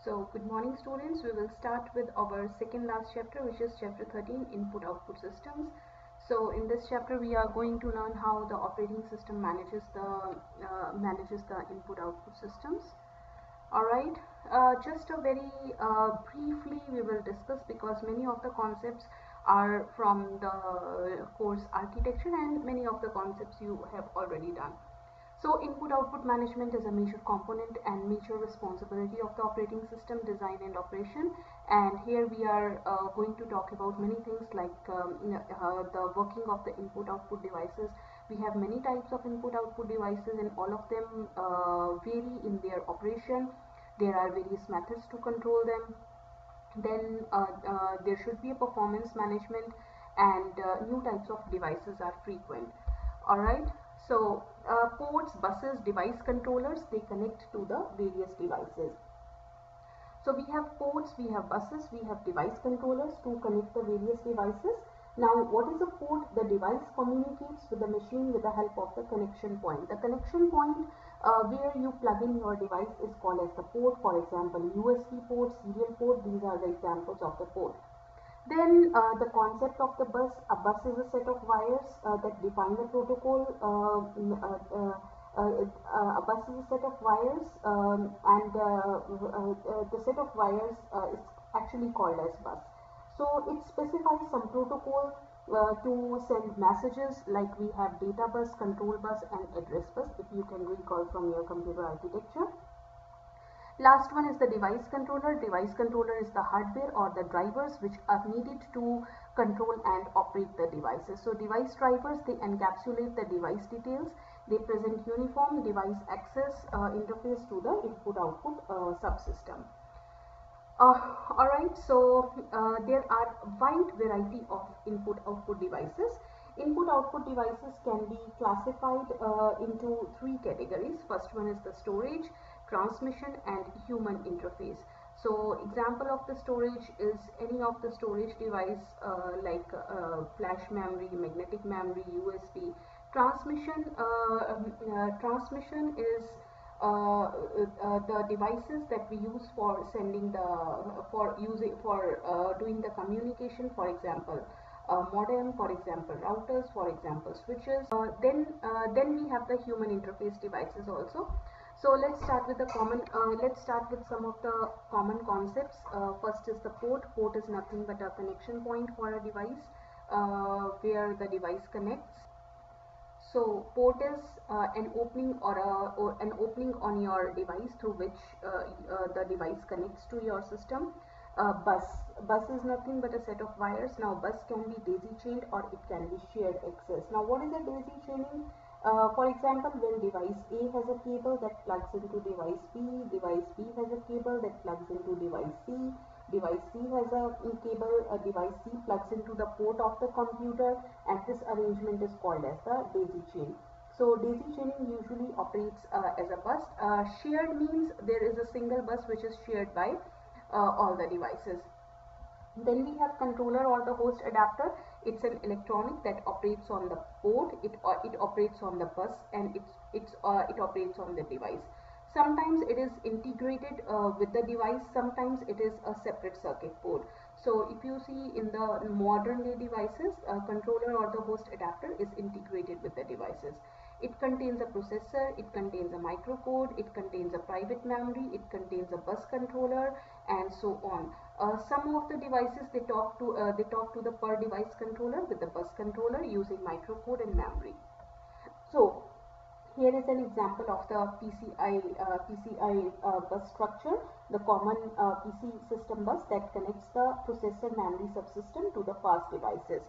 So good morning students, we will start with our second last chapter, which is chapter 13, input output systems. So in this chapter we are going to learn how the operating system manages the input output systems. Alright, just a very briefly we will discuss, because many of the concepts are from the course architecture and many of the concepts you have already done. So input output management is a major component and major responsibility of the operating system design and operation, and here we are going to talk about many things like the working of the input output devices. We have many types of input output devices and all of them vary in their operation. There are various methods to control them. Then there should be a performance management, and new types of devices are frequent. Alright, so ports, buses, device controllers, they connect to the various devices. So we have ports, we have buses, we have device controllers to connect the various devices. Now what is a port? The device communicates with the machine with the help of the connection point. The connection point where you plug in your device is called as the port. For example, USB port, serial port, these are the examples of the port. Then the concept of the bus. A bus is a set of wires that define the protocol. A bus is a set of wires, and the set of wires is actually called as bus. So it specifies some protocol to send messages, like we have data bus, control bus, and address bus, if you can recall from your computer architecture. Last one is the device controller. Device controller is the hardware or the drivers which are needed to control and operate the devices. So device drivers, they encapsulate the device details. They present uniform device access interface to the input-output subsystem. Alright, so there are wide variety of input-output devices. Input-output devices can be classified into three categories. First one is the storage, transmission, and human interface. So example of the storage is any of the storage device like flash memory, magnetic memory, USB. Transmission is the devices that we use for sending doing the communication. For example, modem, for example routers, for example switches. Then we have the human interface devices also. So let's start with some of the common concepts. First is the port. Port is nothing but a connection point for a device where the device connects. So port is an opening or an opening on your device through which the device connects to your system. Bus is nothing but a set of wires. Now bus can be daisy chained or it can be shared access. Now what is a daisy chaining? For example, when device A has a cable that plugs into device B has a cable that plugs into device C has a cable, device C plugs into the port of the computer, and this arrangement is called as the daisy chain. So daisy chaining usually operates as a bus. Shared means there is a single bus which is shared by all the devices. Then we have controller or the host adapter. It's an electronic that operates on the port. It operates on the bus, and it operates on the device. Sometimes it is integrated with the device. Sometimes it is a separate circuit board. So if you see in the modern day devices, controller or the host adapter is integrated with the devices. It contains a processor, it contains a microcode, it contains a private memory, it contains a bus controller, and so on. Some of the devices, they talk to the per device controller with the bus controller using microcode and memory. So here is an example of the PCI bus structure, the common PC system bus that connects the processor memory subsystem to the fast devices.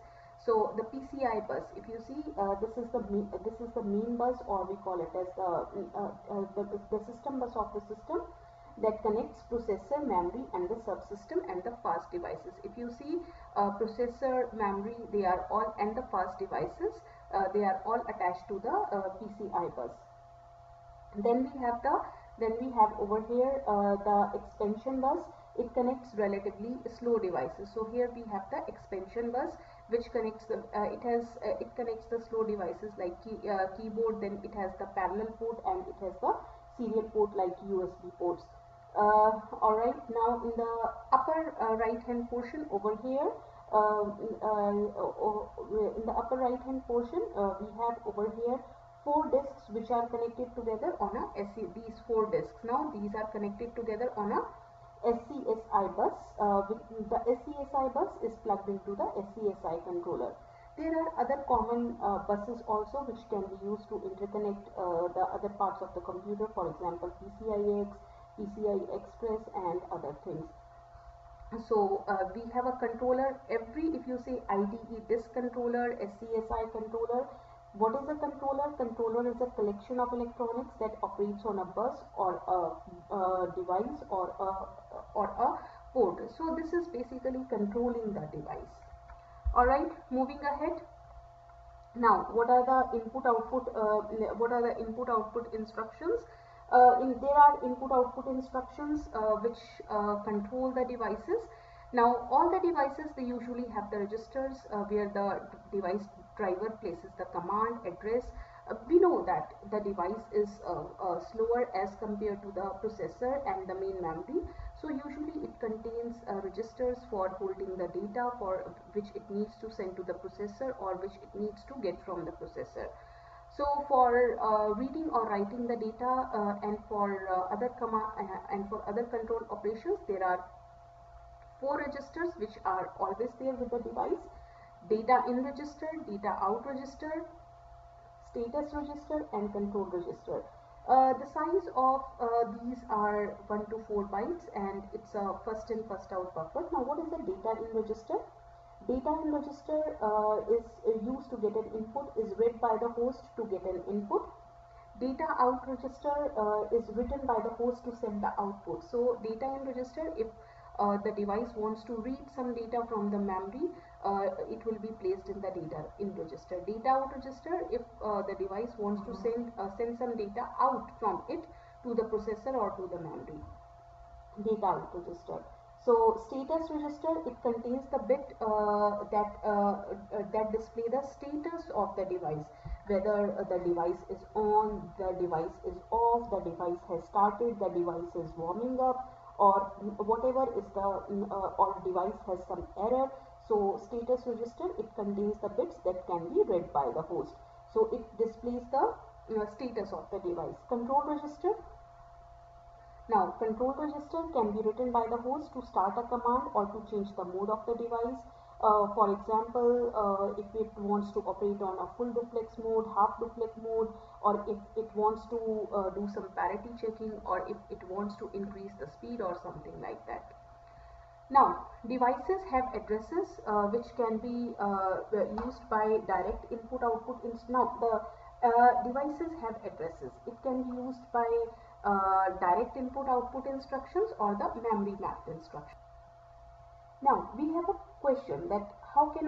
So the PCI bus, if you see, this is the main bus, or we call it as the system bus of the system that connects processor, memory, and the subsystem and the fast devices. If you see, processor, memory, they are all, and the fast devices, they are all attached to the PCI bus. Then we have over here the expansion bus. It connects relatively slow devices. So here we have the expansion bus, which connects the it connects the slow devices like keyboard. Then it has the parallel port, and it has the serial port like USB ports. Alright, now in the upper right hand portion over here, in the upper right hand portion, we have over here 4 discs which are connected together on a these 4 discs. Now these are connected together on a SCSI bus. The SCSI bus is plugged into the SCSI controller. There are other common buses also which can be used to interconnect the other parts of the computer, for example PCIX, PCI Express and other things. So we have a controller. If you say IDE disk controller, SCSI controller, what is a controller? Controller is a collection of electronics that operates on a bus or a device or a port. So this is basically controlling the device. Alright, moving ahead. Now, what are the input-output instructions? There are input-output instructions which control the devices. Now, all the devices, they usually have the registers where the device driver places the command address. We know that the device is slower as compared to the processor and the main memory. So usually it contains registers for holding the data for which it needs to send to the processor or which it needs to get from the processor. So for reading or writing the data and for other control operations, there are 4 registers which are always there with the device: data in register, data out register, status register and control register. The size of these are 1 to 4 bytes and it's a first in first out buffer. Now what is the data in register? Data in register is used to get an input, is read by the host to get an input. Data out register is written by the host to send the output. So data in register, if the device wants to read some data from the memory, it will be placed in the data in register. Data out register, if the device wants to send some data out from it to the processor or to the memory. Data out register. So status register, it contains the bit that display the status of the device, whether the device is on, the device is off, the device has started, the device is warming up, or whatever is the or device has some error. So status register, it contains the bits that can be read by the host. So it displays the status of the device. Control register. Now, control register can be written by the host to start a command or to change the mode of the device. For example, if it wants to operate on a full duplex mode, half duplex mode, or if it wants to do some parity checking, or if it wants to increase the speed or something like that. Now, devices have addresses which can be used by direct input-output. Now, the devices have addresses. It can be used by direct input-output instructions or the memory mapped instruction. Now, we have a question that how the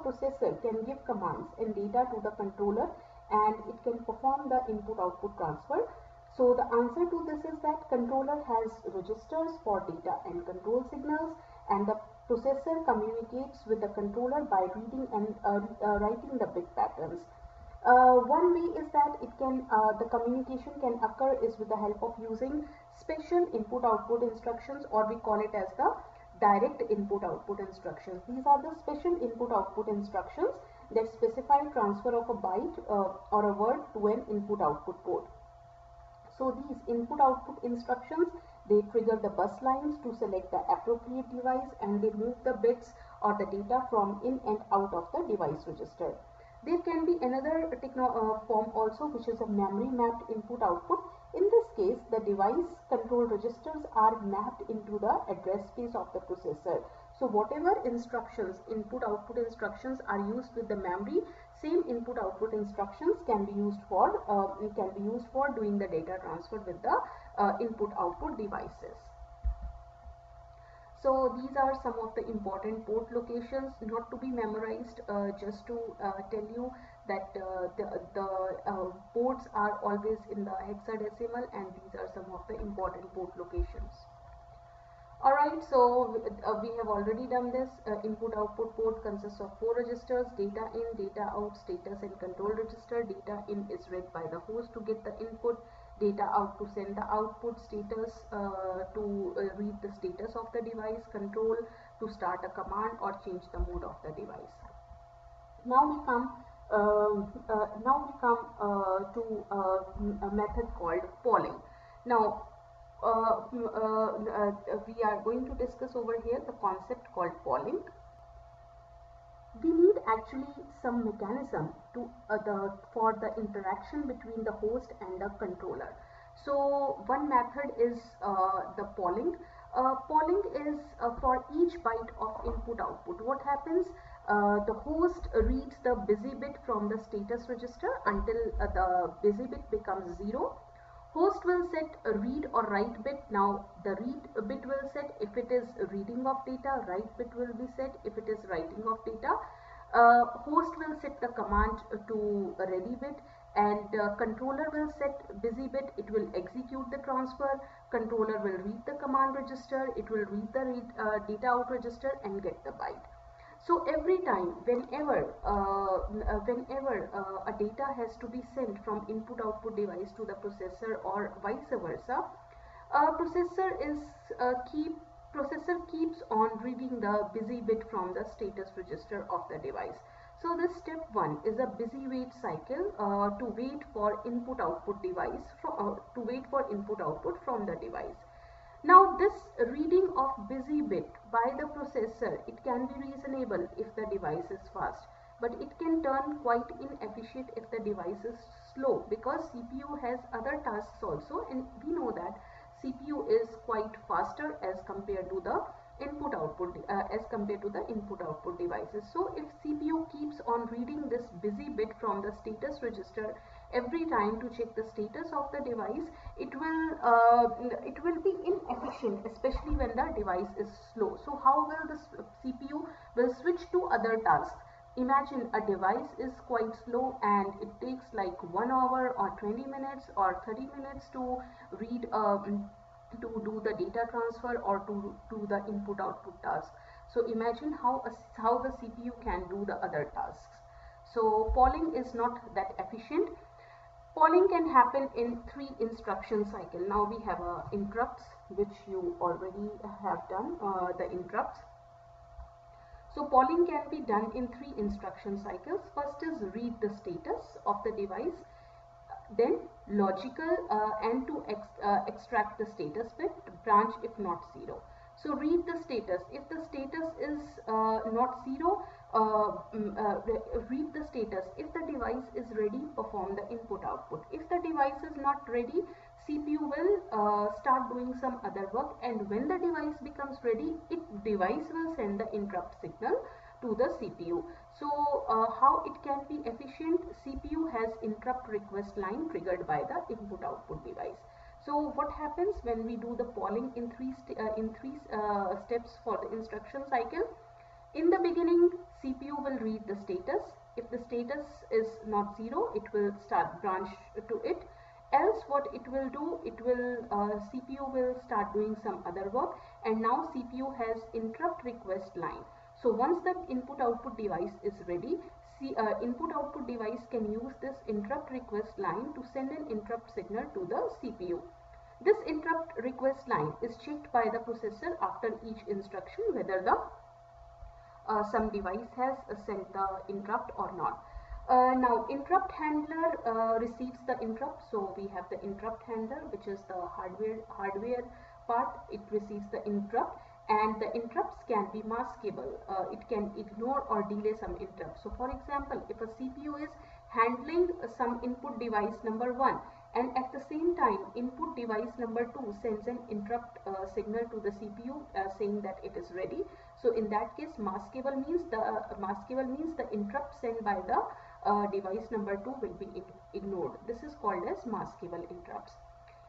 processor can give commands and data to the controller and it can perform the input-output transfer. So the answer to this is that controller has registers for data and control signals, and the processor communicates with the controller by reading and writing the bit patterns. One way is that the communication can occur is with the help of using special input-output instructions, or we call it as the direct input-output instructions. These are the special input-output instructions that specify transfer of a byte or a word to an input-output port. So these input-output instructions, they trigger the bus lines to select the appropriate device and they move the bits or the data from in and out of the device register. There can be another form also, which is a memory mapped input-output. In this case, the device control registers are mapped into the address space of the processor. So whatever instructions, input-output instructions are used with the memory, same input-output instructions can be used for doing the data transfer with the input-output devices. So these are some of the important port locations, not to be memorized, just to tell you that the ports are always in the hexadecimal, and these are some of the important port locations. Alright, so we have already done this. Input-output port consists of 4 registers: data in, data out, status and control register. Data in is read by the host to get the input. data out to send the output, status to read the status of the device, control to start a command or change the mode of the device. Now we come to a method called polling. Now we are going to discuss over here the concept called polling. We need actually some mechanism to for the interaction between the host and the controller. So one method is the polling. Polling is for each byte of input output. What happens? The host reads the busy bit from the status register until the busy bit becomes 0. Host will set a read or write bit. Now the read bit will set if it is reading of data, write bit will be set if it is writing of data. Host will set the command to a ready bit, and controller will set busy bit. It will execute the transfer. Controller will read the command register. It will read the data out register and get the byte. So every time, whenever a data has to be sent from input-output device to the processor or vice versa, processor keeps on reading the busy bit from the status register of the device. So this step 1 is a busy wait cycle to wait for input-output from the device. Now this reading of busy bit by the processor, it can be reasonable if the device is fast, but it can turn quite inefficient if the device is slow, because CPU has other tasks also, and we know that CPU is quite faster as compared to the input-output devices. So if CPU keeps on reading this busy bit from the status register every time to check the status of the device, it will be inefficient, especially when the device is slow. So how will the CPU will switch to other tasks? Imagine a device is quite slow and it takes like 1 hour or 20 minutes or 30 minutes to read to do the data transfer or to do the input output task. So imagine how the CPU can do the other tasks. So polling is not that efficient. Polling can happen in 3 instruction cycle. Now we have interrupts, which you already have done, the interrupts. So polling can be done in 3 instruction cycles. First is read the status of the device, then logical and to extract the status bit, branch if not 0. So read the status. If the status is not 0, read the status. If the device is ready, perform the input output. If the device is not ready, CPU will start doing some other work, and when the device becomes ready, device will send the interrupt signal to the CPU. So how it can be efficient? CPU has interrupt request line triggered by the input output device. So what happens when we do the polling in three steps for the instruction cycle? In the beginning, CPU will read the status. If the status is not 0, it will start branch to it. Else what it will do, CPU will start doing some other work, and now CPU has interrupt request line. So once the input output device is ready, input output device can use this interrupt request line to send an interrupt signal to the CPU. This interrupt request line is checked by the processor after each instruction whether the some device has sent the interrupt or not. Now interrupt handler receives the interrupt. So we have the interrupt handler, which is the hardware part. It receives the interrupt, and the interrupts can be maskable. It can ignore or delay some interrupts. So for example, if a CPU is handling some input device number 1, and at the same time input device number 2 sends an interrupt signal to the CPU saying that it is ready. So in that case, maskable means the interrupt sent by the device number 2 will be ignored. This is called as maskable interrupts.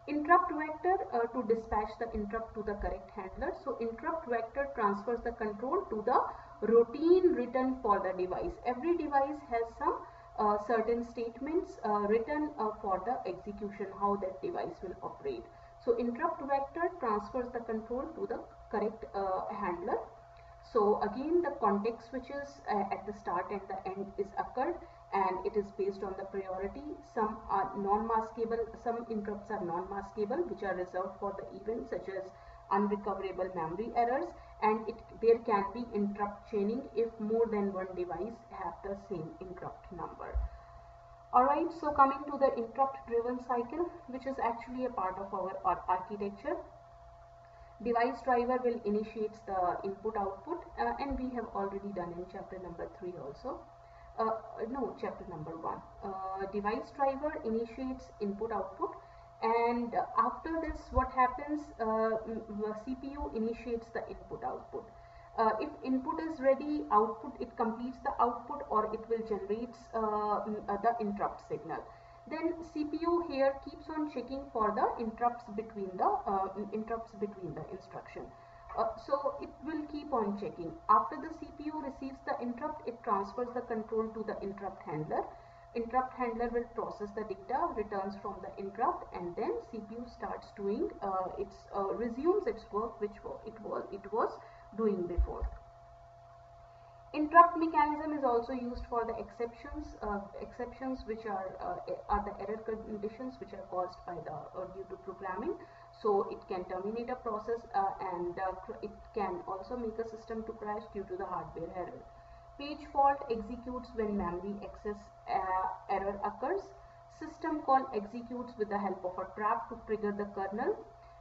Interrupt vector to dispatch the interrupt to the correct handler. So interrupt vector transfers the control to the routine written for the device. Every device has some certain statements written for the execution, how that device will operate. So interrupt vector transfers the control to the correct handler. So again, the context switches at the start and the end is occurred, and it is based on the priority. Some are non-maskable, some interrupts are non-maskable, which are reserved for the events such as unrecoverable memory errors, and there can be interrupt chaining if more than one device have the same interrupt number. Alright, so coming to the interrupt driven cycle, which is actually a part of our architecture. Device driver will initiate the input output, and we have already done in chapter number 3 also. No, chapter number 1. Device driver initiates input output, and after this what happens, CPU initiates the input output. If input is ready, output, it completes the output, or it will generate the interrupt signal. Then CPU here keeps on checking for the interrupts between the instruction. So it will keep on checking. After the CPU receives the interrupt, it transfers the control to the interrupt handler. Interrupt handler will process the data, returns from the interrupt, and then CPU starts doing resumes its work which it was doing before. Interrupt mechanism is also used for the exceptions which are the error conditions which are caused by due to programming. So it can terminate a process, and it can also make a system to crash due to the hardware error. Page fault executes when memory access error occurs. System call executes with the help of a trap to trigger the kernel.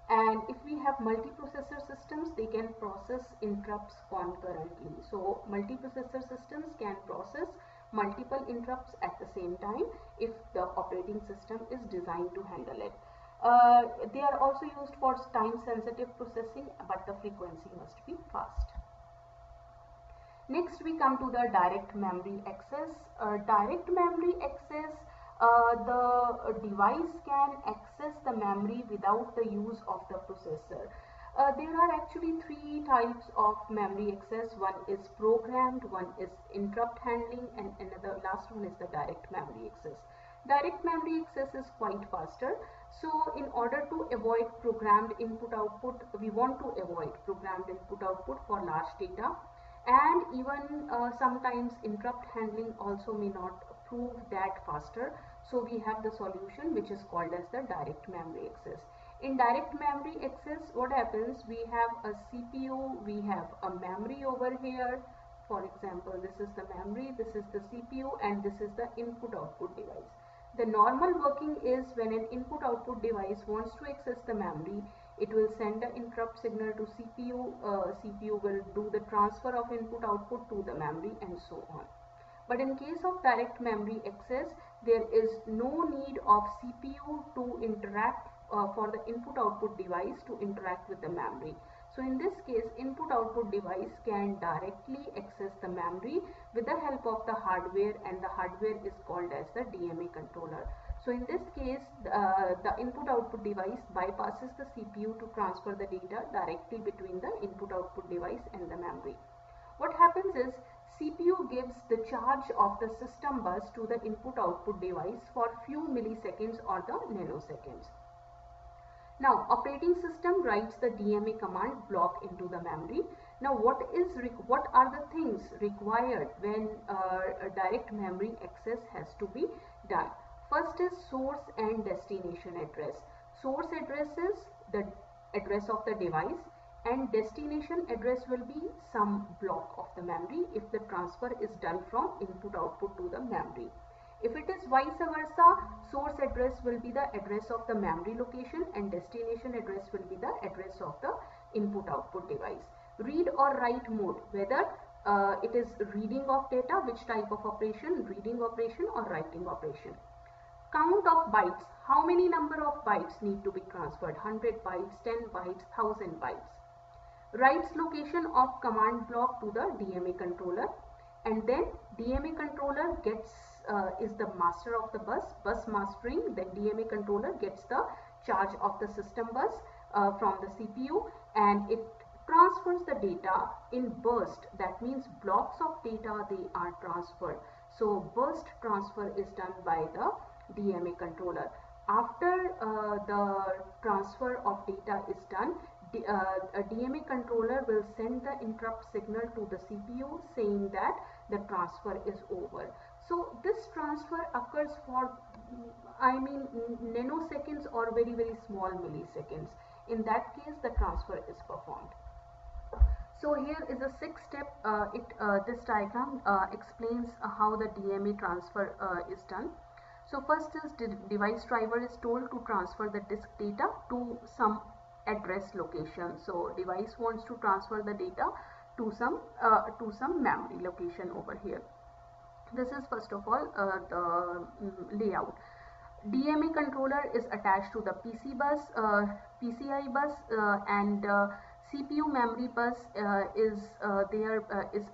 And if we have multiprocessor systems, they can process interrupts concurrently. So multiprocessor systems can process multiple interrupts at the same time if the operating system is designed to handle it. They are also used for time sensitive processing, but the frequency must be fast. Next we come to the direct memory access. Direct memory access, the device can access the memory without the use of the processor. There are actually 3 types of memory access. One is programmed, one is interrupt handling, and another last one is the direct memory access. Direct memory access is quite faster. So in order to avoid programmed input output, we want to avoid programmed input output for large data, and even sometimes interrupt handling also may not prove that faster. So we have the solution which is called as the direct memory access. In direct memory access, what happens, we have a CPU, we have a memory over here. For example, this is the memory, this is the CPU, and this is the input output device. The normal working is when an input output device wants to access the memory, it will send the interrupt signal to CPU. CPU will do the transfer of input output to the memory, and so on. But in case of direct memory access, there is no need of CPU to interact for the input output device to interact with the memory. So in this case, input output device can directly access the memory with the help of the hardware, and the hardware is called as the DMA controller. So in this case, the input output device bypasses the CPU to transfer the data directly between the input output device and the memory. What happens is, CPU gives the charge of the system bus to the input output device for few milliseconds or the nanoseconds. Now operating system writes the DMA command block into the memory. Now what are the things required when a direct memory access has to be done? First is source and destination address. Source address is the address of the device, and destination address will be some block of the memory if the transfer is done from input output to the memory. If it is vice versa, source address will be the address of the memory location, and destination address will be the address of the input output device. Read or write mode, whether it is reading of data, which type of operation, reading operation or writing operation. Count of bytes, how many number of bytes need to be transferred, 100 bytes, 10 bytes, 1000 bytes. Writes location of command block to the DMA controller, and then DMA controller gets is the master of the bus mastering. Then DMA controller gets the charge of the system bus from the CPU, and it transfers the data in burst. That means blocks of data they are transferred. So burst transfer is done by the DMA controller. After the transfer of data is done, a DMA controller will send the interrupt signal to the CPU saying that the transfer is over. So this transfer occurs for, I mean, nanoseconds or very, very small milliseconds. In that case, the transfer is performed. So here is a 6-step, this diagram explains how the DMA transfer is done. So first is device driver is told to transfer the disk data to some address location. So device wants to transfer the data to some memory location over here. This is first of all the layout. DMA controller is attached to the PCI bus, and CPU memory bus is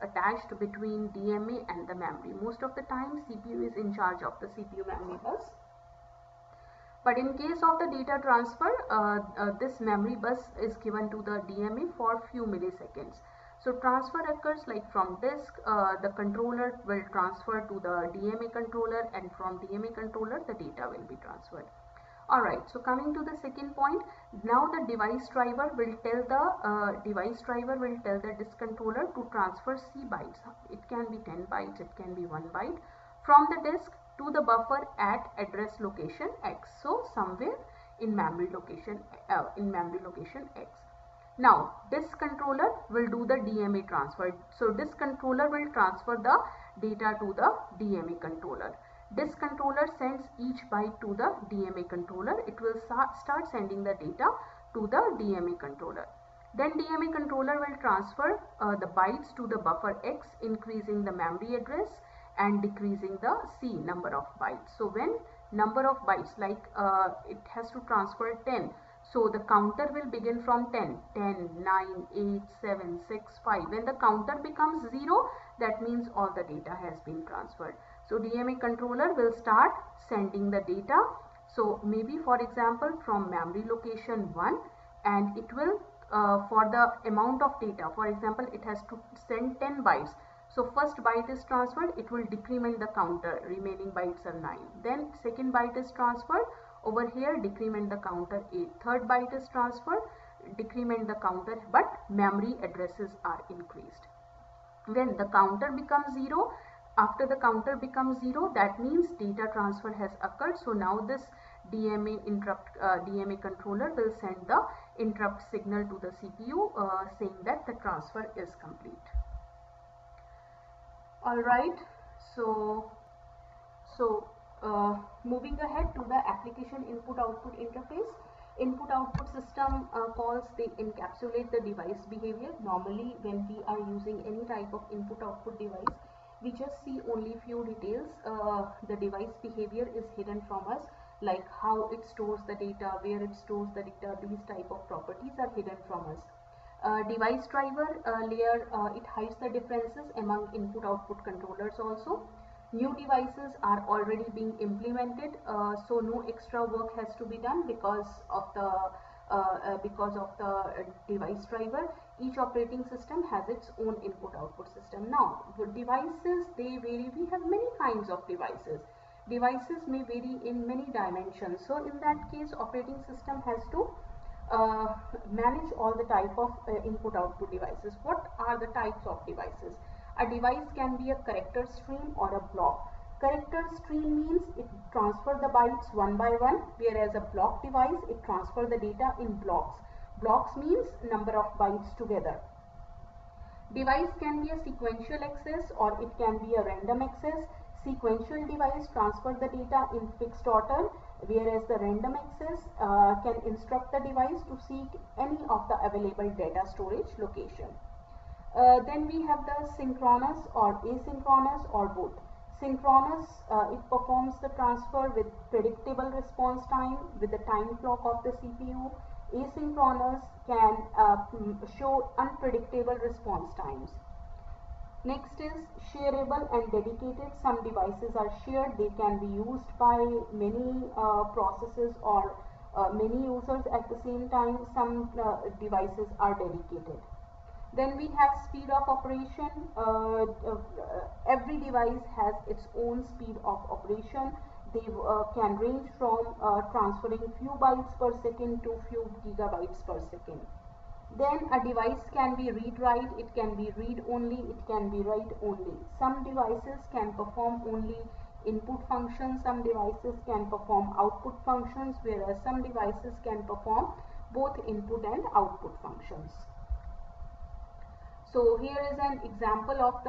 attached between DMA and the memory. Most of the time CPU is in charge of the CPU memory bus. But in case of the data transfer, this memory bus is given to the DMA for few milliseconds. So transfer occurs like from disk, the controller will transfer to the DMA controller, and from DMA controller the data will be transferred. Alright, so coming to the second point, now the device driver will tell the disk controller to transfer C bytes. It can be 10 bytes, it can be 1 byte from the disk to the buffer at address location X. So somewhere in memory location X. Now disk controller will do the DMA transfer. So disk controller will transfer the data to the DMA controller. Disk controller sends each byte to the DMA controller. It will start sending the data to the DMA controller. Then DMA controller will transfer the bytes to the buffer X, increasing the memory address and decreasing the C number of bytes. So when number of bytes, like it has to transfer 10. So the counter will begin from 10, 10, 9, 8, 7, 6, 5. When the counter becomes 0, that means all the data has been transferred. So DMA controller will start sending the data. So maybe for example from memory location 1, and it will for the amount of data, for example it has to send 10 bytes. So first byte is transferred, it will decrement the counter, remaining bytes are 9. Then second byte is transferred, over here decrement the counter 8. Third byte is transferred, decrement the counter, but memory addresses are increased. When the counter becomes 0, after the counter becomes 0, that means data transfer has occurred. So now this DMA controller will send the interrupt signal to the CPU saying that the transfer is complete. Alright, so moving ahead to the application input-output interface. Input-output system calls, they encapsulate the device behavior. Normally when we are using any type of input-output device, we just see only few details. The device behavior is hidden from us, like how it stores the data, where it stores the data, these type of properties are hidden from us. Device driver layer, it hides the differences among input-output controllers also. New devices are already being implemented, so no extra work has to be done because of the device driver. Each operating system has its own input-output system. Now, devices, they vary. We have many kinds of devices. Devices may vary in many dimensions. So in that case, operating system has to manage all the type of input-output devices. What are the types of devices? A device can be a character stream or a block. Character stream means it transfers the bytes one by one, whereas a block device, it transfers the data in blocks. Blocks means number of bytes together. Device can be a sequential access or it can be a random access. Sequential device transfers the data in fixed order, whereas the random access can instruct the device to seek any of the available data storage location. Then we have the synchronous or asynchronous or both. Synchronous, it performs the transfer with predictable response time with the time clock of the CPU. Asynchronous can show unpredictable response times. Next is shareable and dedicated. Some devices are shared, they can be used by many processes or many users at the same time. Some devices are dedicated. Then we have speed of operation. Every device has its own speed of operation. They can range from transferring few bytes per second to few gigabytes per second. Then a device can be read-write, it can be read-only, it can be write-only. Some devices can perform only input functions, some devices can perform output functions, whereas some devices can perform both input and output functions. So here is an example of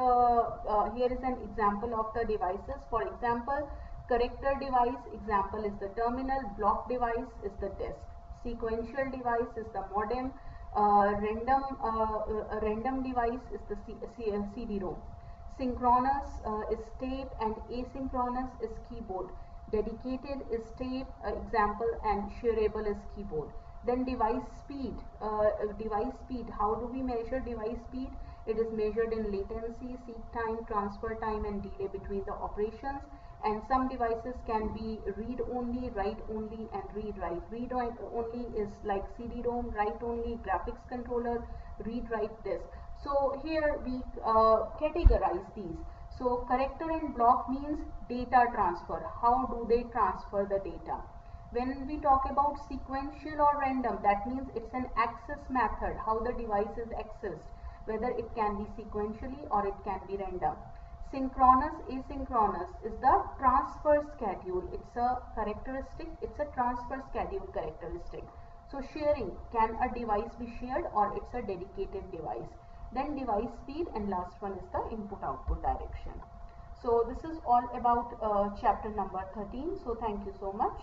the devices. For example, character device example is the terminal, block device is the disk, sequential device is the modem, random device is the CD-ROM, synchronous is tape, and asynchronous is keyboard, dedicated is tape example, and shareable is keyboard. Then device speed, how do we measure device speed? It is measured in latency, seek time, transfer time, and delay between the operations. And some devices can be read only, write only, and read write. Read only is like CD-ROM, write only graphics controller, read write disk. So here we categorize these. So character and block means data transfer. How do they transfer the data? When we talk about sequential or random, that means it's an access method, how the device is accessed, whether it can be sequentially or it can be random. Synchronous, asynchronous is the transfer schedule. It's a characteristic, it's a transfer schedule characteristic. So sharing, can a device be shared or it's a dedicated device? Then device speed, and last one is the input-output direction. So this is all about chapter number 13. So thank you so much.